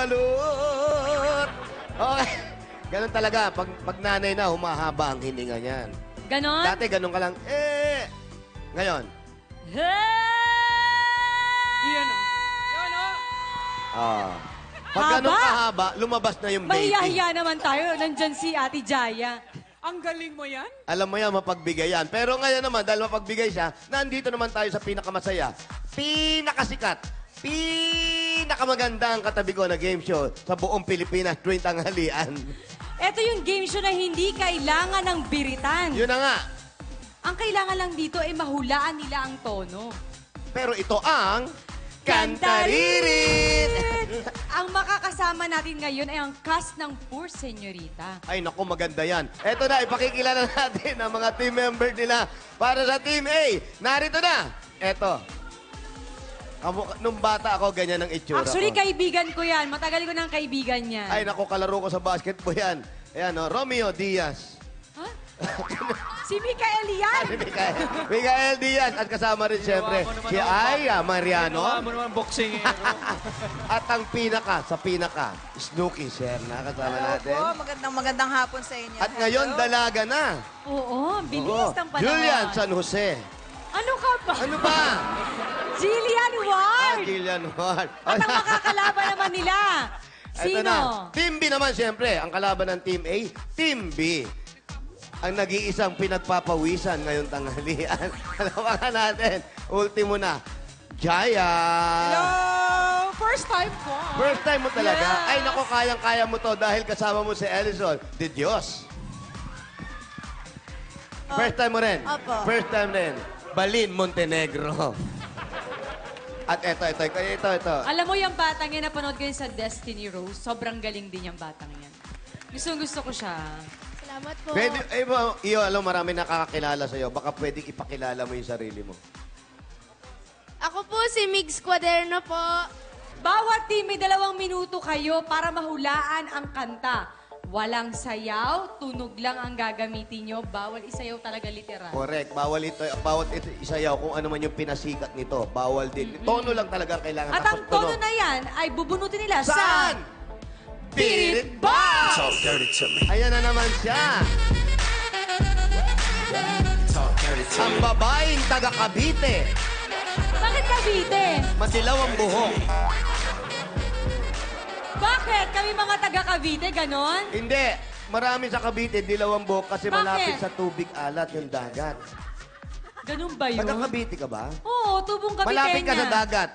balut. Okay. Ganun talaga. Pag nanay na, humahaba ang hininga niyan. Ganon? Dati ganun ka lang, Ngayon. Iyan o. Yan o. Pag ganun kahaba, lumabas na yung baby. Mahiya naman tayo. Nandyan si Ate Jaya. Ang galing mo yan. Alam mo yan, mapagbigay yan. Pero ngayon naman, dahil mapagbigay siya, nandito naman tayo sa pinakamasaya, pinakasikat, pinakamagandang katabi ko na game show sa buong Pilipinas tuwing tanghalian. Ito yung game show na hindi kailangan ng biritan. Yun na nga. Ang kailangan lang dito ay mahulaan nila ang tono. Pero ito ang Kantaririt! Ang makakasama natin ngayon ay ang cast ng Poor Señorita. Ay, naku, maganda yan. Eto na, ipakikilala natin ang mga team member nila para sa Team A. Narito na. Eto. Nung bata ako, ganyan ang itsura Actually, ko. kaibigan ko yan. Matagal ko ng kaibigan yan. Ay, naku, kalaro ko sa basketball yan. Ayan, Romeo Diaz. Ha? Si Mikael yan! Si Mikael Diaz. At kasama rin, siyempre, si Aya Mariano. Ginawa mo naman boxing. At ang pinaka, Snooki, sir, nakasama natin. Opo, magandang hapon sa inyo. At ngayon, dalaga na. Oo, bilis ng panahon. Julian San Jose. Ano ka ba? Ano ba? Jillian Ward! Gillian Ward. At ang makakalaban naman nila. Ito Sino? na. Team B naman, siyempre. Ang kalaban ng Team A, Team B. Ang nag-iisang pinagpapawisan ngayong tanghalian. Alawakan natin. Ultimo na. Jaya. Hello! First time ko. First time mo talaga? Yes. Ay, nako, kayang-kaya mo to dahil kasama mo si Ellison. De Dios. First time mo rin? Opo. First time rin. Balin, Montenegro. At ito. Alam mo yung batang yan, napanood ko yun sa Destiny Rose. Sobrang galing din yung batang yan. Gusto ko siya. Salamat po. Pwede, iyo, alam, marami nakakakilala sa'yo. Baka pwedeng ipakilala mo yung sarili mo. Ako po si Migs Cuaderno po. Bawat team may 2 minuto kayo para mahulaan ang kanta. Walang sayaw, tunog lang ang gagamitin nyo. Bawal isayaw talaga literal. Correct. Bawal bawat isayaw kung ano man yung pinasikat nito. Bawal din. Tono lang talaga ang kailangan. At ang tapos tono tunog. na yan ay bubunutin nila Saan? sa... Beat It Box! Talk dirty to me. Ayan na naman siya. Talk dirty to Ang me. babaeng taga Cavite. Bakit Cavite? Madilaw ang buhok. Bakit? Kami mga taga Cavite, ganon? Hindi. Marami sa Cavite, dilaw ang buhok kasi Bakit? malapit sa tubig alat yung dagat. Ganun ba yun? Taga Cavite ka ba? Oo, tubong Cavite Malapit ka sa dagat.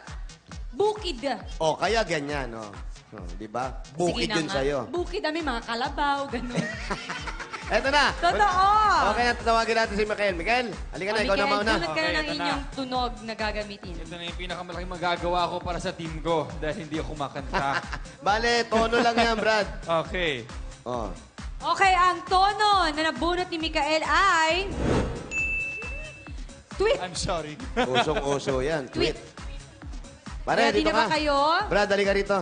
Bukid. O, kaya ganyan, no? Di ba? Bukid Sige na yun nga. sa'yo. Bukid, kami mga kalabaw, ganun. Eto na. Totoo! Okay na, tatawagin natin si Mikael. Mikael, halika na, ikaw na mauna. Bunot ka na Okay, ng ito na. inyong tunog na gagamitin. Ito na yung pinakamalaking magagawa ko para sa team ko dahil hindi ako kumakanta. Bale, tono lang yan, Brad. Okay. Oh. Okay, ang tono na nabunot ni Mikael ay... Tweet! I'm sorry. Usong-uso yan. Tweet. Pare, Ready dito na ba ka. kayo? Brad, dali ka rito.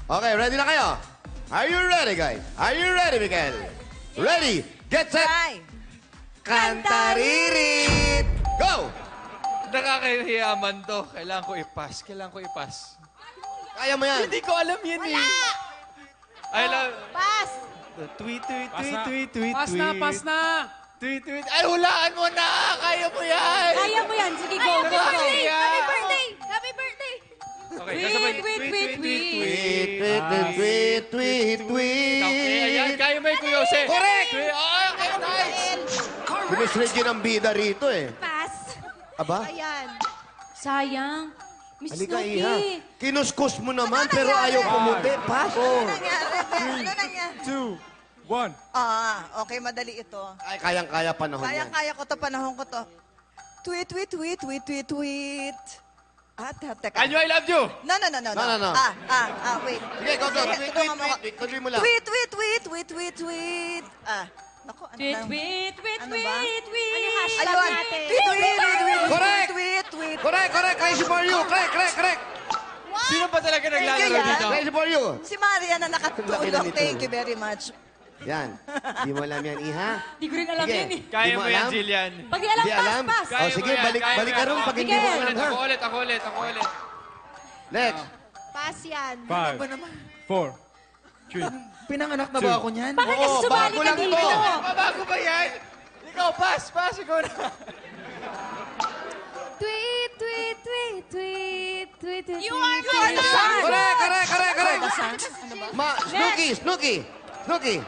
Okay, ready na kayo? Are you ready, guys? Are you ready, Mikael? Ready, get set, Try. Kantaririt! Go! Nakakahiyaman to. Kailangan ko i-pass. Kaya mo yan. Hindi ko alam yan eh. I love... Pass! Tweet. Pass na! Tweet. Ay, hulaan mo na! Kaya mo yan! Kaya mo yan. Sige, go, go, go. Kaya. Happy birthday! Happy birthday! Okay, Tweet, kasabay. tweet. Tweet. Okay, ayan. Kaya mo yung Kuya Jose. Correct! Okay, nice! Sinisrigyo ng bida rito eh. Pass. Aba? Ayan. Sayang. Miss Halika, Snooki. Iha. Kinuskus mo naman pero ayaw pumuti. Pass. Ano nangyari? Ano nangyari? 2, 1. Okay, madali ito. Ay, kayang-kaya panahon yan. Kaya ko to, panahon ko to. Tweet. Teka. Anyo, I love you! No. No. Wait. Sige, go. Tulungan mo ako. Tweet. Tuloy mo lang. Tweet. Naku, ano Tweet, lang? tweet. Ano ba? Ano yung hashtag Ayun. natin? Correct. Tweet. Correct. Crazy for you. Correct. Sino ba talaga naglalaro Thank you, dito? Crazy for you. Si Maria na Laki na nakatulong. nito. Thank you very much. Yan. Di mo alam yan, Iha. Di ko rin alam Sige. yan eh. Kaya Di mo mo yan, alam? Jillian. Pag di alam, Di alam? pass. Kaya O sige, mo yan, balik kaya ka mo ron yan. pag hindi mo Miguel. alam, ha? Ako ulit. Next. Pass yan. 5, 4, 3. Pinanganak na ba ako niyan? Bakit kasi sumali bago ka lang dito? to. Bago ba yan? Ikaw, pass, ikaw na. Tweet, tweet, tweet, tweet, tweet, tweet, You are tweet. right. Correct. Snooki. Tweet.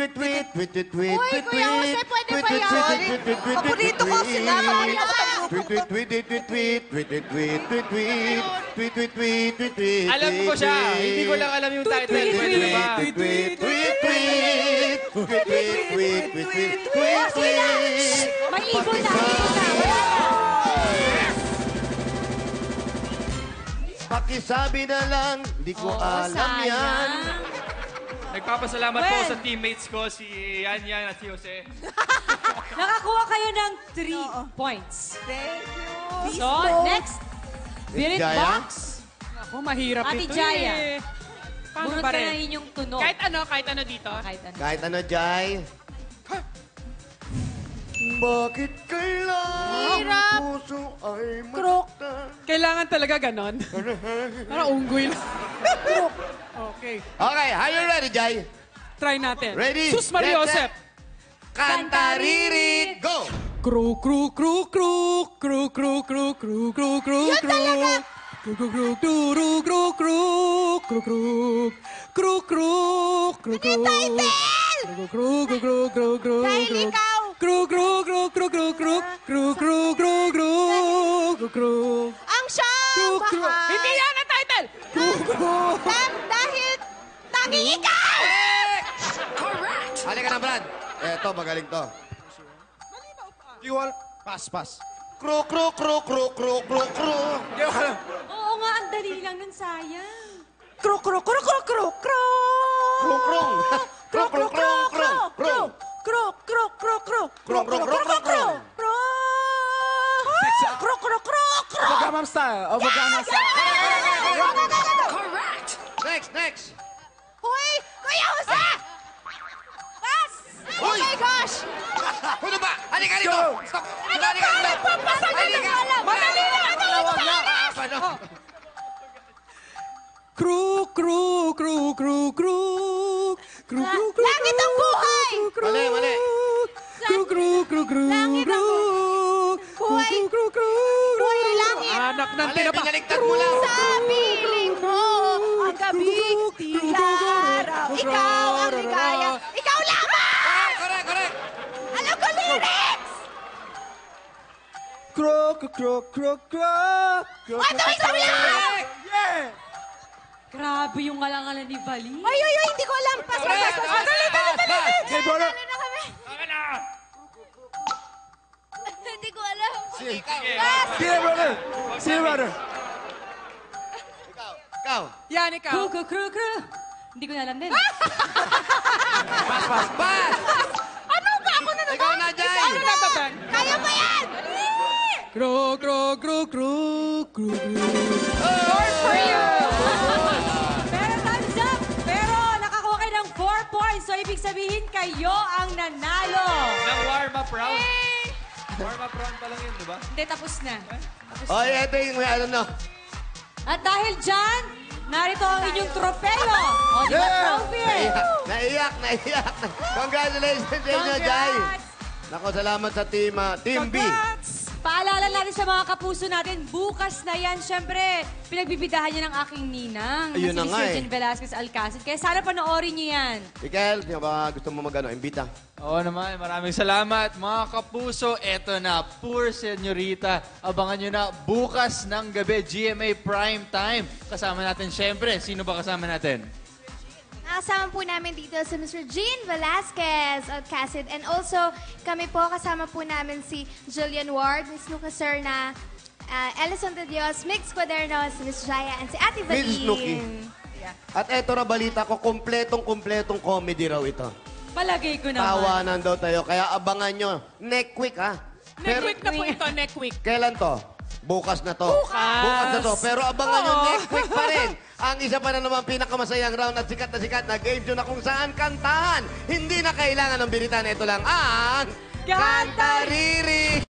Uy, Kuya Jose, pwede ba yan? Paborito ko sila. Alam ko siya. Hindi ko lang alam yung title. Pwede na ba? May ibon na. Wala na. Pakisabi na lang, di ko alam yan. Nagpapasalamat po Well. sa teammates ko, si Yan at si Jose. Nakakuha kayo ng 3 points. Thank you. So, next. Spirit Jaya? Box. Ako, mahirap Ate ito Jaya. eh. Paano Bunot ba ka na rin? inyong tunog. Kahit ano dito. Kahit ano. Kahit ano, Jai. Bakit kailangan ang puso ay masaktan? Kailangan talaga ganon. Parang unggoy lang. Okay, Okay, are you ready, Jai? try natin. Ready? Sus Get Mariosep. set. Kantariri, go! Kru, kru, kru, kru, kru, kru, kru, kru, kru, kru, kru. Kru, kru, kru, kru, kru, kru, kru, kru, kru, kru, kru, kru. Kru, kru, kru, kru, kru, kru, kru. Kru, kru, kru, kru, kru, kru, kru, kru, kru, kru, kru, kru. Ang Kru, siyang kru. bahal. Hindi yan ang title! Kru, kru. Dahil tangi ikaw! Halika na, Brad. Eto, magaling to. Pass. Kru. Oo nga, ang dali lang nun, sayang. Kru, kru, kru, kru, kru, kru. Krong. Kru, kru, kru, kru, kru. Kru, kru, kru, kru. Kru, kru, kru, kru, kru. Kru. Kru, kru, kru, kru. Gangnam Style. Gangnam Style. Next. Hoy! Kuya Jose! Pass! Oh Hoy! my gosh! Ano ba? Halika rito! Stop! Ano ba? Nagpapasagot ng alam! Madali lang! Ano? Kru, kru, kru, kru, kru. Kru, kru, kru, Langit ang buhay! kru, Mali. Kru, kru, kru, kru, Langit ang kru. buhay. Kru, kru, kru, Buhay kru. langit. Anak ng Mali, tinapa. binaligtad mo lang. Sa piling mo, ang gabi, tila araw. Ikaw ang ligaya. Ikaw lamang! Correct. Alam ko lyrics! Kru, kru, kru, kru. What do I say? Grabe yung ngalangalan ni Vali. Ay, hindi ko alam. Pass. Pass. Okay, brother. Dali na kami. Hindi ko alam. See you, brother. Ikaw. Yan, ikaw. Kru. Hindi ko na alam din. Pass. Ano ba ako na Ikaw na, Jai. Ano na ba, Ben? Kaya ba yan? Kru, kru, kru, kru, kru, kru. Pero thumbs up! Pero nakakuha kayo ng 4 points. So, ibig sabihin, kayo ang nanalo. Ng warm-up round. Warm-up round pa lang yun, di ba? Hindi, tapos na. Oy, eto yung may ano no. At dahil dyan, narito ang inyong tropeyo. O, di ba, trophy? Naiyak. Congratulations sa inyo, Jai. Congrats! Nako, salamat sa Team B. Paalala natin sa mga kapuso natin, bukas na yan, syempre, pinagbibidahan niya ng aking ninang. Ayun na na si nga Mr. eh. Jen Velasquez Alcacid. Kaya sana panoorin niyo yan. Mikael, sino ba gusto mo imbita? Oo naman, maraming salamat. Mga kapuso, eto na, Poor Senorita. Abangan nyo na bukas ng gabi, GMA Prime Time. Kasama natin, syempre, sino ba kasama natin? Nakasama po namin dito si Mr. Jean Velasquez Alcacid. And also, kami po, kasama po namin si Julian Ward, Miss Nuka Sir na Ellison de Dios, Mix Cuadernos, Miss Jaya, and si Ate Miss Nuki. Valine. At eto na balita ko, kompletong comedy raw ito. Palagay ko naman. Tawanan daw tayo, kaya abangan nyo. Next week, ha? Next week na po ito, next week. Kailan to? Bukas na to. Bukas na to. Pero abangan nyo next week pa rin. Ang isa pa na naman pinakamasayang round at sikat na game show na kung saan kantahan. Hindi na kailangan ng biritan. Ito lang ang Kantariri.